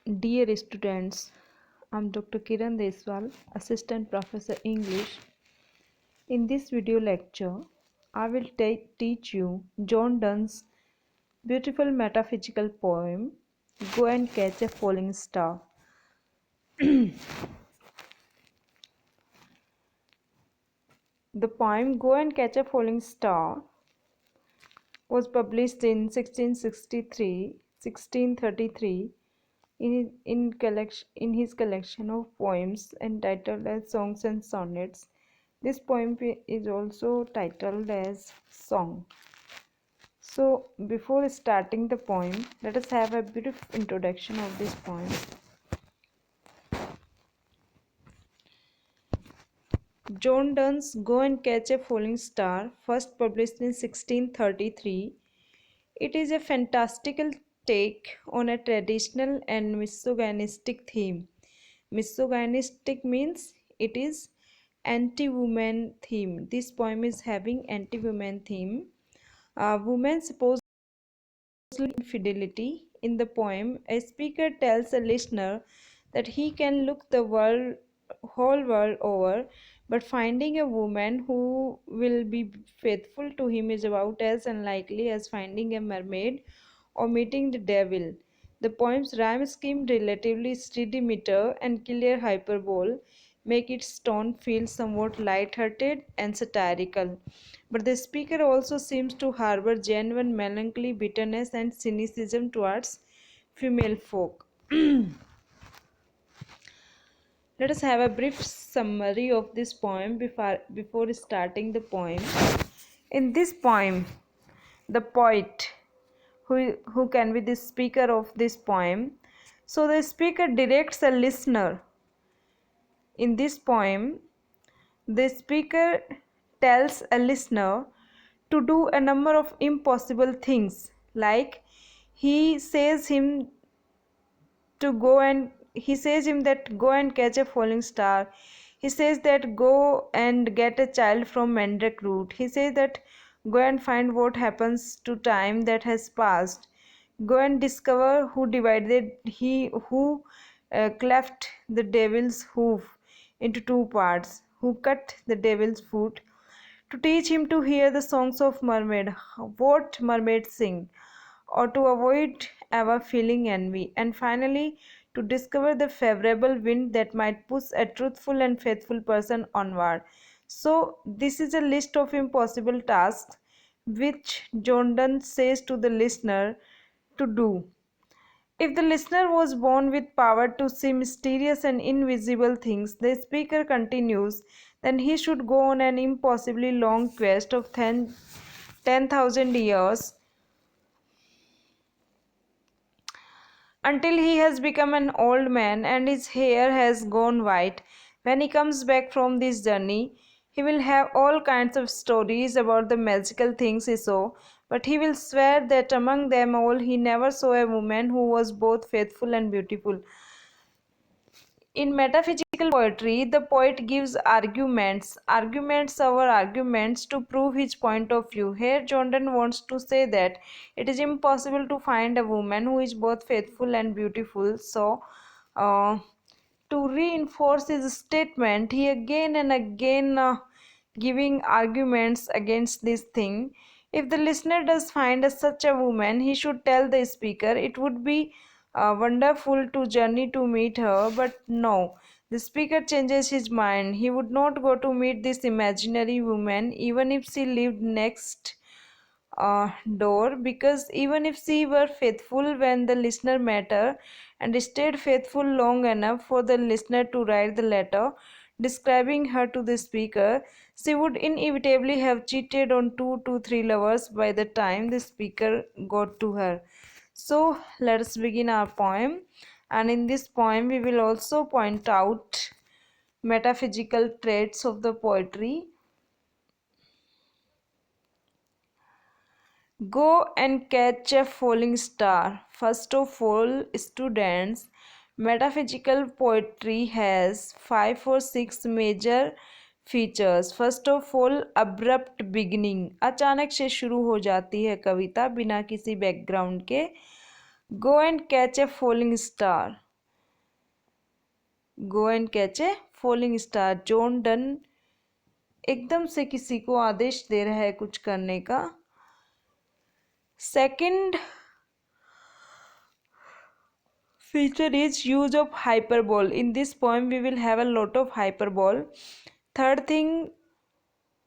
Dear students, I'm Dr. Kiran Deswal, Assistant Professor English. In this video lecture, I will teach you John Donne's beautiful metaphysical poem, Go and Catch a Falling Star. The poem Go and Catch a Falling Star was published in 1633 in his collection of poems entitled as Songs and Sonnets. This poem is also titled as Song. So, before starting the poem, let us have a brief introduction of this poem. John Donne's Go and Catch a Falling Star, first published in 1633. It is a fantastical take on a traditional and misogynistic theme. Misogynistic means it is anti-woman theme. This poem is having anti-woman theme. Woman supposedly infidelity. In the poem, a speaker tells a listener that he can look the whole world over, but finding a woman who will be faithful to him is about as unlikely as finding a mermaid or meeting the devil. The poem's rhyme scheme, relatively steady meter and clear hyperbole, make its tone feel somewhat light-hearted and satirical. But the speaker also seems to harbor genuine melancholy, bitterness, and cynicism towards female folk. Let us have a brief summary of this poem before starting the poem. In this poem, the poet, who can be the speaker of this poem, so the speaker directs a listener. In this poem, the speaker tells a listener to do a number of impossible things, like he says him that go and catch a falling star. He says that go and get a child from mandrake root. He says that go and find what happens to time that has passed. Go and discover who cleft the devil's hoof into two parts, who cut the devil's foot, to teach him to hear the songs of mermaid, what mermaids sing, or to avoid ever feeling envy, and finally to discover the favorable wind that might push a truthful and faithful person onward. So, this is a list of impossible tasks which John Donne says to the listener to do. If the listener was born with power to see mysterious and invisible things, the speaker continues, then he should go on an impossibly long quest of 10,000 years until he has become an old man and his hair has gone white. When he comes back from this journey, he will have all kinds of stories about the magical things he saw, but he will swear that among them all he never saw a woman who was both faithful and beautiful. In metaphysical poetry, the poet gives arguments to prove his point of view. Here, John Donne wants to say that it is impossible to find a woman who is both faithful and beautiful. So, to reinforce his statement, he again and again giving arguments against this thing. If the listener does find such a woman, he should tell the speaker. It would be wonderful to journey to meet her, but no. The speaker changes his mind. He would not go to meet this imaginary woman, even if she lived next door, because even if she were faithful when the listener met her and stayed faithful long enough for the listener to write the letter describing her to the speaker, she would inevitably have cheated on 2 to 3 lovers by the time the speaker got to her. So let us begin our poem, and in this poem we will also point out metaphysical traits of the poetry. Go and catch a falling star. First of all, students, metaphysical poetry has 5 or 6 major features. First of all, abrupt beginning, अचानक से शुरू हो जाती है कविता बिना किसी background के. Go and catch a falling star, go and catch a falling star. John Donne एकदम से किसी को आदेश दे रहा है कुछ करने का। Second feature is use of hyperbole. In this poem we will have a lot of hyperbole. Third thing,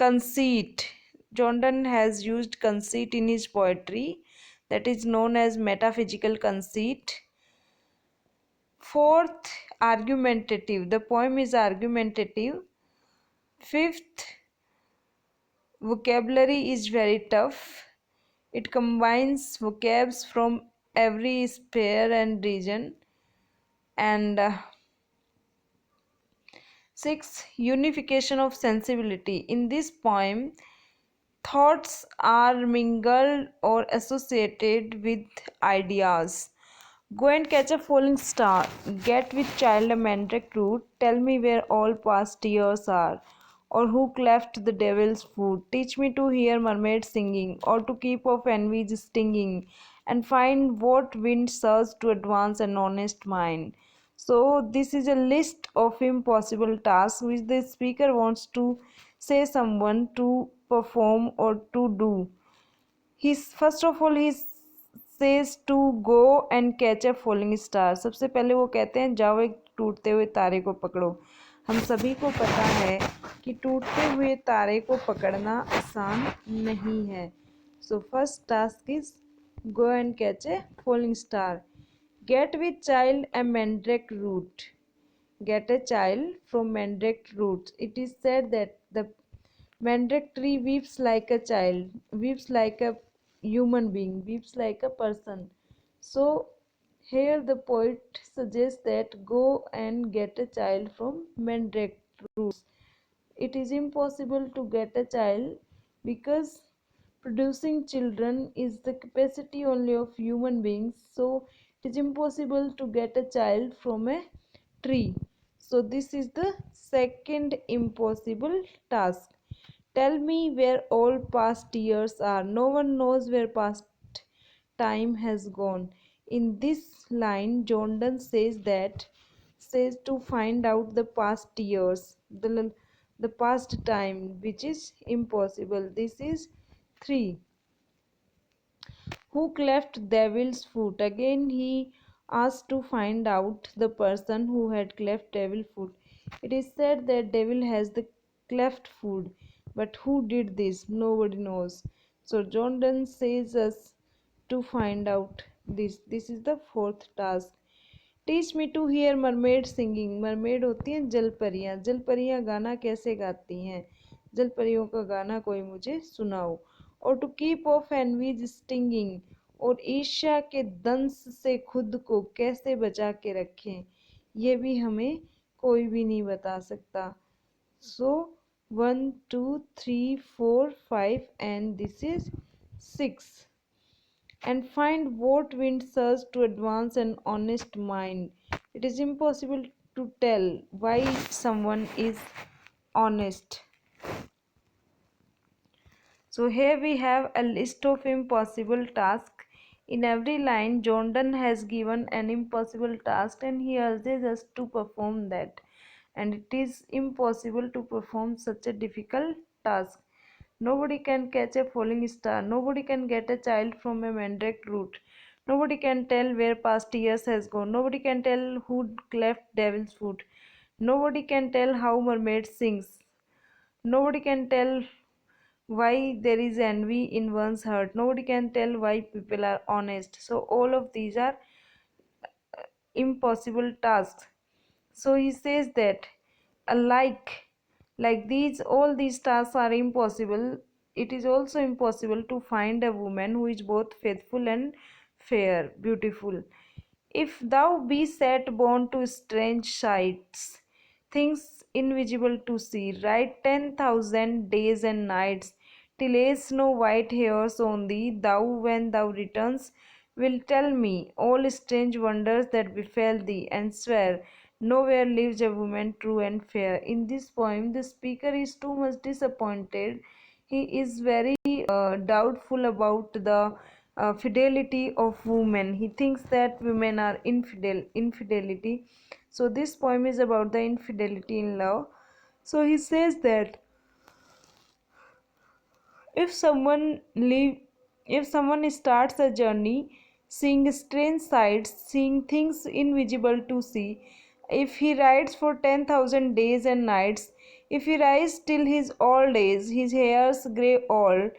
conceit. John Donne has used conceit in his poetry, that is known as metaphysical conceit. Fourth, argumentative. The poem is argumentative. Fifth, vocabulary is very tough. It combines vocabs from every sphere and region. And six, unification of sensibility. In this poem, thoughts are mingled or associated with ideas. Go and catch a falling star. Get with child a mandrake root. Tell me where all past years are, or who cleft the devil's foot. Teach me to hear mermaids singing, or to keep off envy's stinging, and find what wind serves to advance an honest mind. So, this is a list of impossible tasks which the speaker wants to say someone to perform or to do. First of all, he says to go and catch a falling star. सबसे पहले वो कहते हैं जाओ एक टूटते हुए तारे को पकड़ो। हम सभी को पता है कि टूटते हुए तारे को पकड़ना आसान नहीं है। So first task is go and catch a falling star. Get with child a mandrake root. Get a child from mandrake roots. It is said that the mandrake tree weeps like a child, weeps like a human being, weeps like a person. So here the poet suggests that go and get a child from mandrake roots. It is impossible to get a child because producing children is the capacity only of human beings. So it is impossible to get a child from a tree. So this is the second impossible task. Tell me where all past years are. No one knows where past time has gone. In this line, John Donne says to find out the past years, the past time, which is impossible. This is 3. Who cleft devil's foot? Again he asked to find out the person who had cleft devil's foot. It is said that devil has the cleft foot, but who did this? Nobody knows. So John Donne says us to find out this. This is the fourth task. Teach me to hear mermaid singing. Mermaid होती हैं जल परियाँ। जल परियाँ गाना कैसे गाती हैं? जल परियों का गाना कोई मुझे सुनाओ। और to keep off envy's stinging, और ईर्ष्या के दंश से खुद को कैसे बचा के रखें, ये भी हमें कोई भी नहीं बता सकता। सो 1 2 3 4 5 and this is 6. And find what wind serves to advance an honest mind. It is impossible to tell why someone is honest. So here we have a list of impossible tasks. In every line, John Donne has given an impossible task and he urges us to perform that. And it is impossible to perform such a difficult task. Nobody can catch a falling star. Nobody can get a child from a mandrake root. Nobody can tell where past years has gone. Nobody can tell who cleft devil's foot. Nobody can tell how mermaid sings. Nobody can tell why there is envy in one's heart. Nobody can tell why people are honest. So all of these are impossible tasks. So he says that alike, like these, all these tasks are impossible, it is also impossible to find a woman who is both faithful and fair, beautiful. If thou be set born to strange sights, things invisible to see, ride 10,000 days and nights, till age snow white hairs on thee, thou, when thou returns, will tell me all strange wonders that befell thee, and swear nowhere lives a woman true and fair. In this poem, the speaker is too much disappointed. He is very doubtful about the fidelity of women. He thinks that women are infidelity. So this poem is about the infidelity in love. So he says that if someone leave if someone starts a journey, seeing strange sights, seeing things invisible to see, if he rides for 10,000 days and nights, if he rides till his old age, his hairs grey all,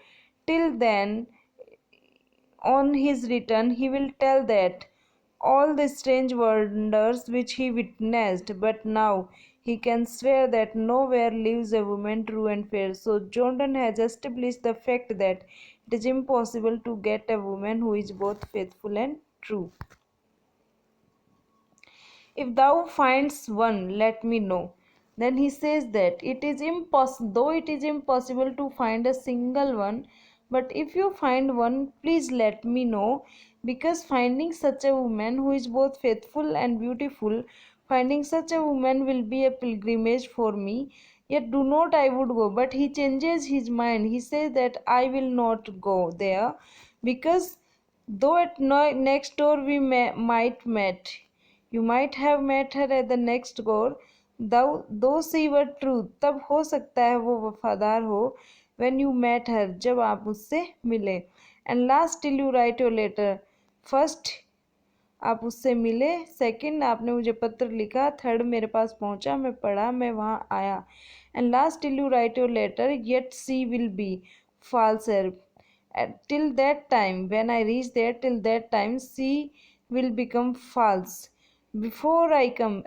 till then on his return he will tell that all the strange wonders which he witnessed, but now he can swear that nowhere lives a woman true and fair. So Jordan has established the fact that it is impossible to get a woman who is both faithful and true. If thou findest one, let me know. Then he says that it is impossible, though it is impossible to find a single one, but if you find one, please let me know, because finding such a woman who is both faithful and beautiful, finding such a woman will be a pilgrimage for me. Yet do not I would go. But he changes his mind. He says that I will not go there, because though at next door we might met, you might have met her at the next door, though she were true, तब हो सकता है वो वफादार हो, when you met her, जब आप उससे मिले, and last till you write your letter, first आप उससे मिले, सेकंड आपने मुझे पत्र लिखा, थर्ड मेरे पास पहुंचा, मैं पढ़ा, मैं वहाँ आया, and last till you write your letter, yet she will be falser. Till that time, when I reach there, till that time she will become false. Before I come,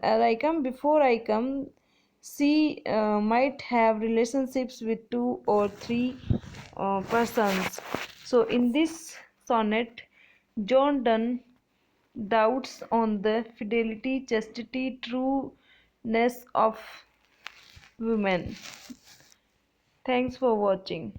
she might have relationships with two or three persons. So in this sonnet, John Donne doubts on the fidelity, chastity, trueness of women. Thanks for watching.